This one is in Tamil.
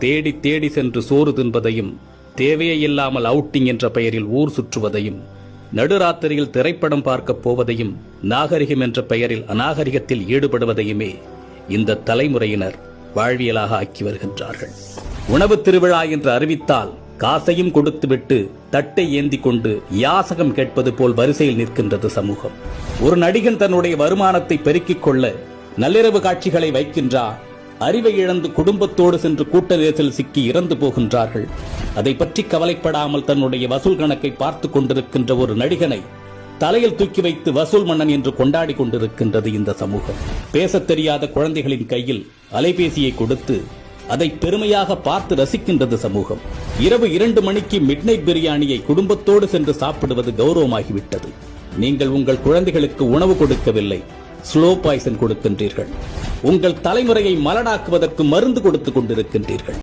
தேடி தேடி சென்று சோறு தின்பதையும், தேவையே இல்லாமல் அவுட்டிங் என்ற பெயரில் ஊர் சுற்றுவதையும், நடுராத்திரியில் திரைப்படம் பார்க்கப் போவதையும், நாகரிகம் என்ற பெயரில் அநாகரிகத்தில் ஈடுபடுவதையுமே இந்த தலைமுறையினர் வாழ்வியலாக ஆக்கி வருகின்றார்கள். உணவு திருவிழா என்று அறிவித்தால் காசையும் கொடுத்துவிட்டு தட்டை ஏந்தி கொண்டு யாசகம் கேட்பது போல் வரிசையில் நிற்கின்றது சமூகம். ஒரு நடிகன் தன்னுடைய வருமானத்தை பெருக்கிக் கொள்ள நள்ளிரவு காட்சிகளை வைக்கின்றார். அறிவை இழந்து குடும்பத்தோடு சென்று கூட்ட நெரிசல் சிக்கி இறந்து போகின்றார்கள். அதை பற்றி கவலைப்படாமல் தன்னுடைய வசூல் கணக்கை பார்த்து கொண்டிருக்கின்ற ஒரு நடிகனை தலையில் தூக்கி வைத்து வசூல் மன்னன் என்று கொண்டாடி கொண்டிருக்கின்றது இந்த சமூகம். பேசத் தெரியாத குழந்தைகளின் கையில் அலைபேசியை கொடுத்து அதை பெருமையாக பார்த்து ரசிக்கின்றது சமூகம். இரவு 2 மணிக்கு மிட்நைட் பிரியாணியை குடும்பத்தோடு சென்று சாப்பிடுவது கௌரவமாகிவிட்டது. நீங்கள் உங்கள் குழந்தைகளுக்கு உணவு கொடுக்கவில்லை, ஸ்லோ பாய்சன் கொடுக்கின்றீர்கள். உங்கள் தலைமுறையை மலடாக்குவதற்கு மருந்து கொடுத்துக் கொண்டிருக்கின்றீர்கள்.